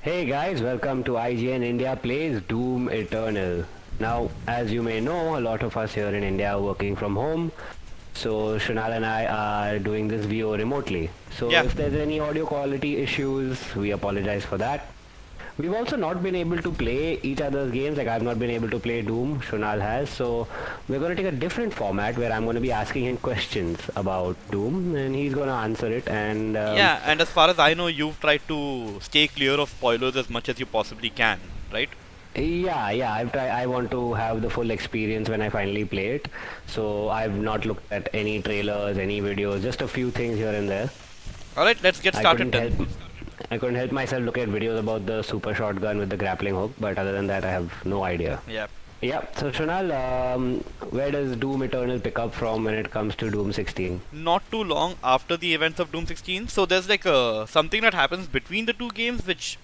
Hey guys, welcome to IGN India Plays Doom Eternal. Now, as you may know, a lot of us here in India are working from home. So Shunal and I are doing this VO remotely. So Yeah. if there's any audio quality issues, we apologize for that. We've also not been able to play each other's games. Like I've not been able to play Doom, Shunal has. So we're going to take a different format where I'm going to be asking him questions about Doom and he's going to answer it. And Yeah, and as far as I know, you've tried to stay clear of spoilers as much as you possibly can, right? yeah, I want to have the full experience when I finally play it. So I've not looked at any trailers, any videos, just a few things here and there. Alright, let's get I started couldn't then. help I couldn't help myself look at videos about the super shotgun with the grappling hook, but other than that, I have no idea. Yeah. Yeah, so Shunal, where does Doom Eternal pick up from when it comes to Doom 16? Not too long after the events of Doom 16, so there's like something that happens between the two games, which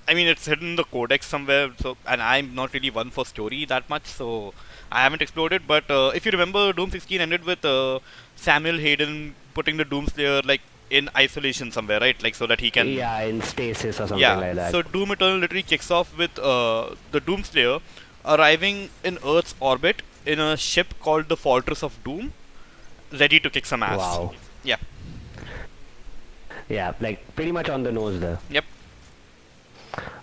I mean it's hidden in the codex somewhere. So, and I'm not really one for story that much, so I haven't explored it. But if you remember, Doom 16 ended with Samuel Hayden putting the Doomslayer like in isolation somewhere, right? Like so that he can. Yeah, in stasis or something Yeah, like that. so Doom Eternal literally kicks off with the Doomslayer arriving in Earth's orbit in a ship called the Fortress of Doom, ready to kick some ass. Wow. Yeah, Yeah, like pretty much on the nose there. yep.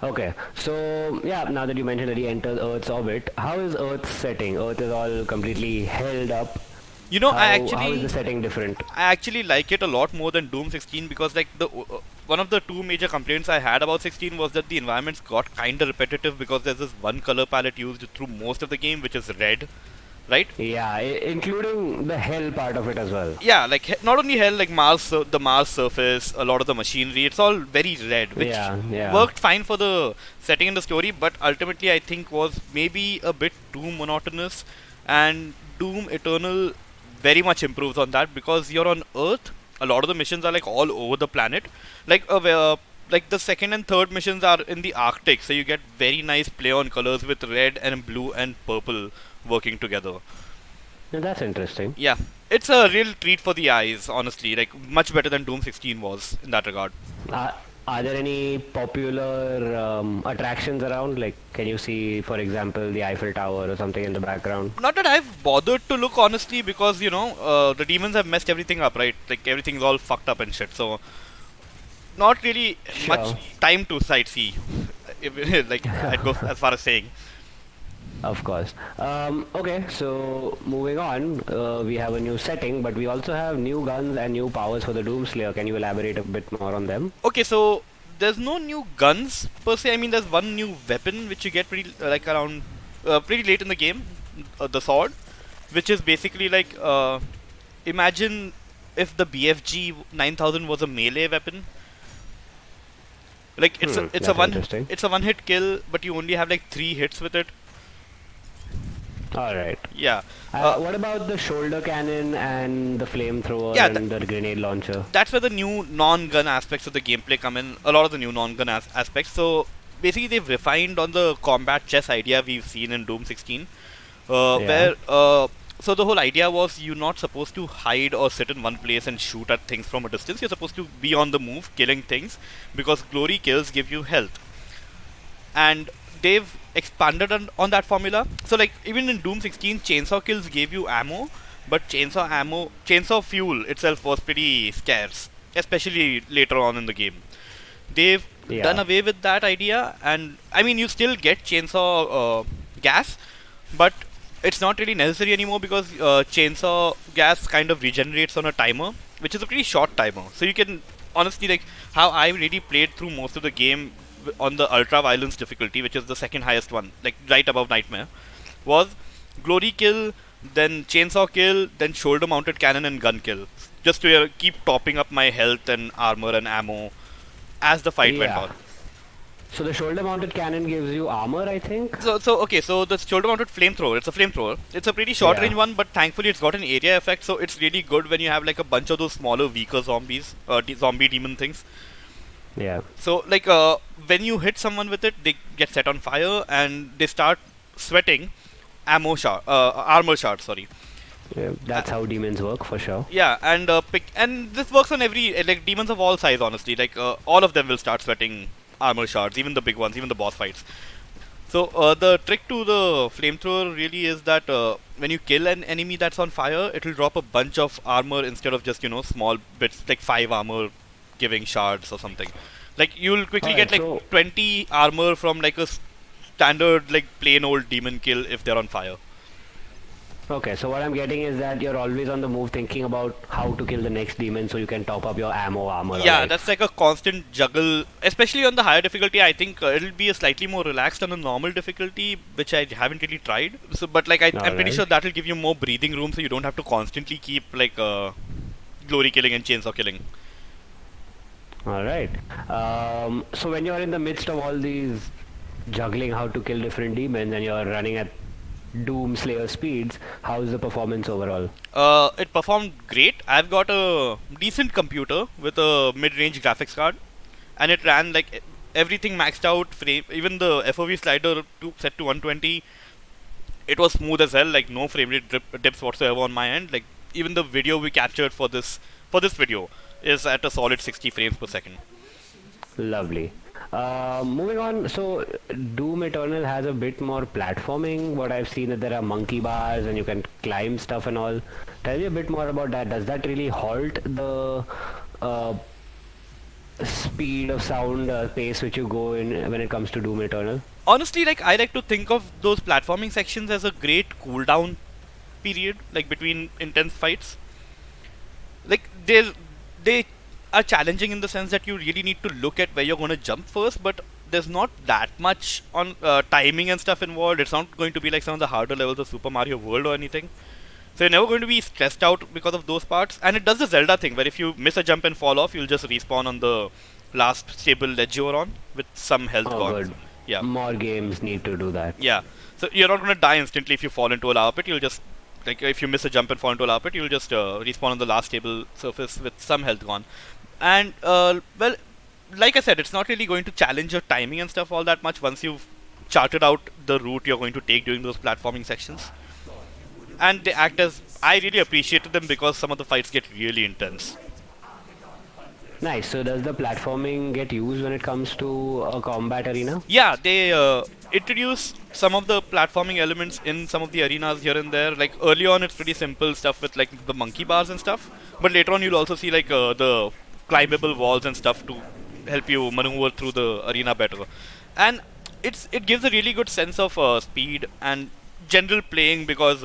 Okay, so yeah, now that you mentioned that he enters Earth's orbit, how is Earth's setting? Earth is all completely held up. You know, How is the setting different? I actually like it a lot more than Doom 16 because like the one of the two major complaints I had about 16 was that the environments got kind of repetitive because there's this one color palette used through most of the game, which is red, right? Yeah, including the hell part of it as well. Yeah, like not only hell, like Mars, the Mars surface, a lot of the machinery, it's all very red, which Yeah, yeah. worked fine for the setting and the story, but ultimately I think was maybe a bit too monotonous. And Doom Eternal very much improves on that because you're on Earth. A lot of the missions are like all over the planet, like the second and third missions are in the Arctic, so you get very nice play on colors with red and blue and purple working together. Yeah, that's interesting. Yeah, it's a real treat for the eyes, honestly. Like much better than Doom 16 was in that regard. Uh, are there any popular attractions around? Like, can you see, for example, the Eiffel Tower or something in the background? Not that I've bothered to look honestly, because the demons have messed everything up, right? Like everything's all fucked up and shit. So not really much Sure. time to sightsee. Like I'd go as far as saying. Of course. Okay, so moving on, we have a new setting, but we also have new guns and new powers for the Doomslayer. Can you elaborate a bit more on them? Okay, so there's no new guns per se. I mean, there's one new weapon which you get pretty like around pretty late in the game, the sword, which is basically like imagine if the BFG 9000 was a melee weapon. Like That's interesting. it's a one hit kill, but you only have like 3 hits with it. All right. Yeah. Uh, What about the shoulder cannon and the flamethrower yeah, and the grenade launcher? that's where the new non-gun aspects of the gameplay come in. A lot of the new non-gun aspects. So basically, they've refined on the combat chess idea we've seen in Doom 16, Yeah. where so the whole idea was you're not supposed to hide or sit in one place and shoot at things from a distance. You're supposed to be on the move, killing things, because glory kills give you health. And they've expanded on that formula. So like even in Doom 16, chainsaw kills gave you ammo, but chainsaw fuel itself was pretty scarce, especially later on in the game. They've done Yeah. away with that idea, and I mean you still get chainsaw gas, but it's not really necessary anymore because chainsaw gas kind of regenerates on a timer, which is a pretty short timer. So you can honestly like how I really played through most of the game on the ultra violence difficulty, which is the second highest one, like right above nightmare, was glory kill, then chainsaw kill, then shoulder mounted cannon and gun kill, just to keep topping up my health and armor and ammo as the fight went Yeah. on. So the shoulder mounted cannon gives you armor, I think? So okay, so the shoulder-mounted flamethrower. It's a flamethrower. It's a pretty short-range Yeah. one, but thankfully it's got an area effect, so it's really good when you have like a bunch of those smaller, weaker zombies, zombie demon things. Yeah. So like when you hit someone with it, they get set on fire and they start sweating armor shards. Sorry. Yeah. Uh, That's how demons work for sure. yeah, and and this works on every like demons of all size. Honestly, like all of them will start sweating armor shards, even the big ones, even the boss fights. So the trick to the flamethrower really is that when you kill an enemy that's on fire, it will drop a bunch of armor instead of just small bits like 5 armor giving shards or something. Like you'll quickly get Alright, like so 20 armor from like a standard like plain old demon kill if they're on fire. okay, so what I'm getting is that you're always on the move thinking about how to kill the next demon so you can top up your ammo armor, Yeah, alright? that's like a constant juggle, especially on the higher difficulty. I think it'll be a slightly more relaxed on the normal difficulty, which I haven't really tried. So, but like I'm pretty sure Alright. that'll give you more breathing room, so you don't have to constantly keep like glory killing and chainsaw killing. Alright. So when you're in the midst of all these juggling how to kill different demons and you're running at Doom Slayer speeds, how's the performance overall? It performed great. I've got a decent computer with a mid-range graphics card, and it ran like everything maxed out. Frame, even the FOV slider set to 120. It was smooth as hell, like no frame rate dips whatsoever on my end. Like even the video we captured for this video is at a solid 60 frames per second. Lovely. Moving on, so Doom Eternal has a bit more platforming. What I've seen that there are monkey bars and you can climb stuff and all. Tell me a bit more about that. Does that really halt the uh, speed of sound pace which you go in when it comes to Doom Eternal? Honestly, like I like to think of those platforming sections as a great cooldown period, like between intense fights. Like they are challenging in the sense that you really need to look at where you're going to jump first, but there's not that much on timing and stuff involved. It's not going to be like some of the harder levels of Super Mario World or anything. So you're never going to be stressed out because of those parts. And it does the Zelda thing where if you miss a jump and fall off, you'll just respawn on the last stable ledge you're on with some health Oh, gone. good. Yeah. More games need to do that. Yeah. So you're not going to die instantly if you fall into a lava pit. You'll just like if you miss a jump and fall into a lava pit, you'll just respawn on the last stable surface with some health gone. And well, like I said, it's not really going to challenge your timing and stuff all that much once you've charted out the route you're going to take during those platforming sections. And they act as I really appreciated them because some of the fights get really intense. Nice. So does the platforming get used when it comes to a combat arena? Yeah, they introduce some of the platforming elements in some of the arenas here and there. Like early on, it's pretty simple stuff with like the monkey bars and stuff. But later on, you'll also see like the climbable walls and stuff to help you maneuver through the arena better. And it gives a really good sense of speed and general playing because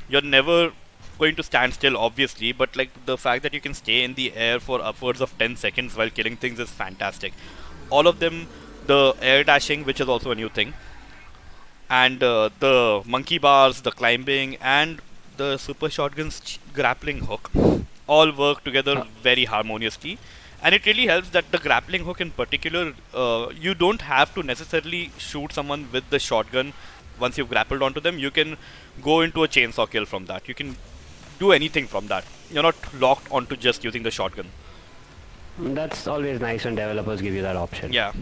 you're never going to stand still, obviously, but like the fact that you can stay in the air for upwards of 10 seconds while killing things is fantastic. All of them, the air dashing, which is also a new thing, and the monkey bars, the climbing, and the super shotgun's grappling hook all work together very harmoniously. And it really helps that the grappling hook in particular, you don't have to necessarily shoot someone with the shotgun once you've grappled onto them. You can go into a chainsaw kill from that. You can do anything from that. You're not locked onto just using the shotgun. That's always nice when developers give you that option. Yeah.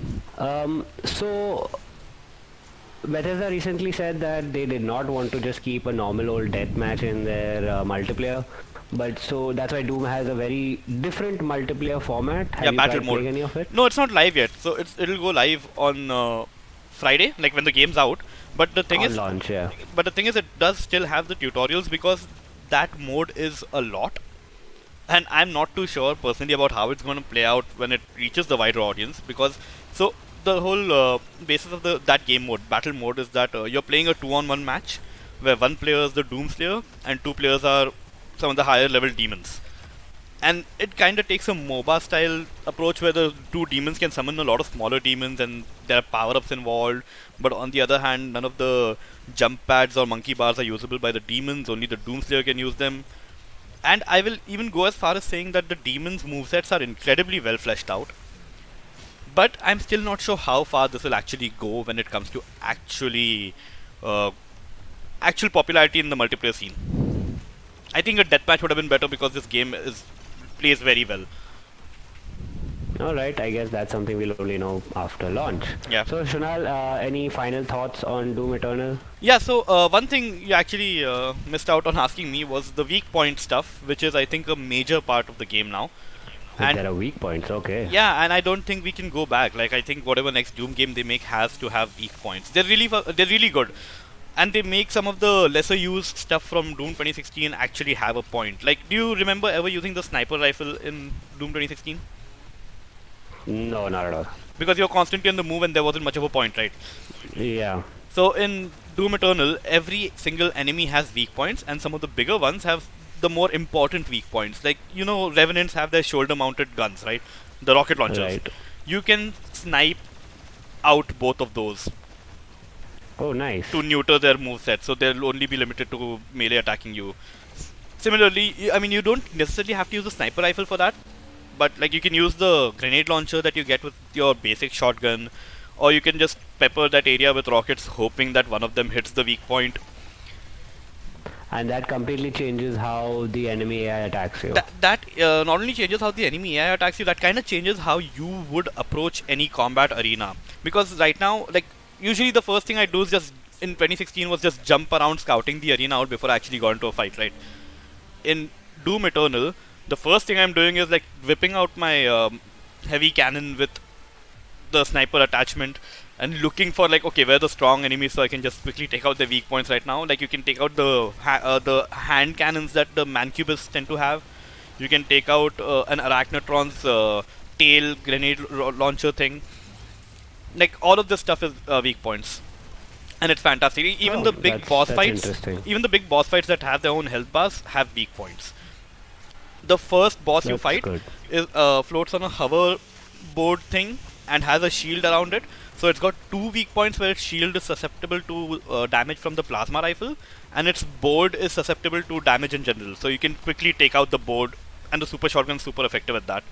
So Bethesda recently said that they did not want to just keep a normal old deathmatch in their multiplayer, but so that's why Doom has a very different multiplayer format. Have Yeah, you battle tried mode. playing any of it? No, it's not live yet. So it'll go live on Friday, like when the game's out. But the thing On is, launch, yeah. it does still have the tutorials because that mode is a lot. And I'm not too sure personally about how it's going to play out when it reaches the wider audience because so the whole basis of that game mode, battle mode, is that you're playing a 2-on-1 match where one player is the Doom Slayer and two players are some of the higher level demons. And it kind of takes a MOBA style approach where the two demons can summon a lot of smaller demons and there are power ups involved. But on the other hand, none of the jump pads or monkey bars are usable by the demons, only the Doom Slayer can use them. And I will even go as far as saying that the demons' movesets are incredibly well fleshed out. But I'm still not sure how far this will actually go when it comes to uh, actual popularity in the multiplayer scene. I think a deathmatch would have been better because this game plays very well. Alright, I guess that's something we'll only know after launch. Yeah. So Shunal, any final thoughts on Doom Eternal? Yeah, so one thing you actually missed out on asking me was the weak point stuff, which is I think a major part of the game now. And there are weak points, okay. yeah, and I don't think we can go back. Like I think whatever next Doom game they make has to have weak points. They're really good, and they make some of the lesser used stuff from Doom 2016 actually have a point. Like, do you remember ever using the sniper rifle in Doom 2016? No, not at all. Because you're constantly on the move and there wasn't much of a point, right? Yeah. So in Doom Eternal, every single enemy has weak points, and some of the bigger ones have the more important weak points. Like, you know, Revenants have their shoulder-mounted guns, right? The rocket launchers. Right. You can snipe out both of those Oh, nice. to neuter their moveset, so they'll only be limited to melee attacking you. Similarly, I mean, you don't necessarily have to use a sniper rifle for that, but like you can use the grenade launcher that you get with your basic shotgun, or you can just pepper that area with rockets, hoping that one of them hits the weak point. And that completely changes how the enemy AI attacks you. That not only changes how the enemy AI attacks you, that kind of changes how you would approach any combat arena. Because right now, like, usually the first thing I do is just, in 2016, was just jump around scouting the arena out before I actually got into a fight, right? In Doom Eternal, the first thing I'm doing is, like, whipping out my heavy cannon with the sniper attachment and looking for, like, okay, where are the strong enemies so I can just quickly take out the weak points right now. Like, you can take out the hand cannons that the Mancubists tend to have. You can take out an Arachnotron's tail grenade launcher thing. Like, all of this stuff is weak points. And it's fantastic. Even the big boss fights, even the big boss fights that have their own health bars have weak points. The first boss you fight is floats on a hoverboard thing and has a shield around it. So it's got two weak points where its shield is susceptible to damage from the plasma rifle, and its board is susceptible to damage in general. So you can quickly take out the board, and the super shotgun is super effective at that.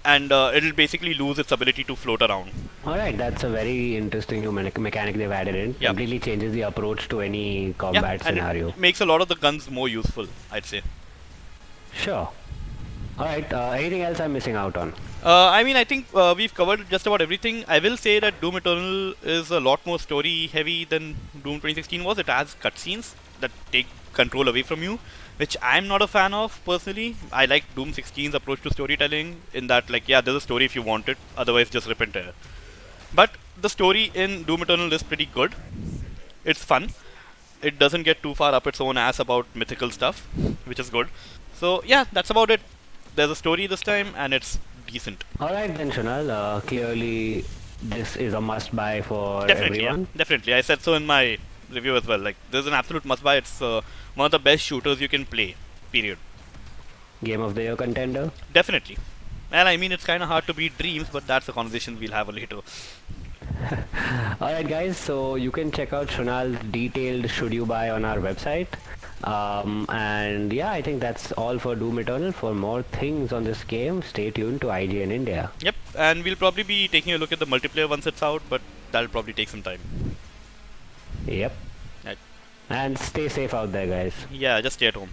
And it'll basically lose its ability to float around. Alright, that's a very interesting new mechanic they've added in. Yep. Completely changes the approach to any combat scenario. And it makes a lot of the guns more useful, I'd say. Sure. Alright, anything else I'm missing out on? I mean, I think we've covered just about everything. I will say that Doom Eternal is a lot more story heavy than Doom 2016 was. It has cutscenes that take control away from you, which I'm not a fan of personally. I like Doom 16's approach to storytelling in that, like, yeah, there's a story if you want it, otherwise just rip and tear. But the story in Doom Eternal is pretty good. It's fun. It doesn't get too far up its own ass about mythical stuff, which is good. So yeah, that's about it. There's a story this time, and it's decent. Alright then, Shunal. Clearly, this is a must-buy for everyone. Yeah, definitely. I said so in my review as well. Like, this is an absolute must-buy. It's one of the best shooters you can play. Period. Game of the Year contender? Definitely. And I mean, it's kind of hard to beat Dreams, but that's a conversation we'll have later. Alright guys, so you can check out Shunal's detailed should you buy on our website. And yeah, I think that's all for Doom Eternal. For more things on this game, stay tuned to IGN India. Yep, and we'll probably be taking a look at the multiplayer once it's out, but that'll probably take some time. Yep. Right. And stay safe out there, guys. Yeah, just stay at home.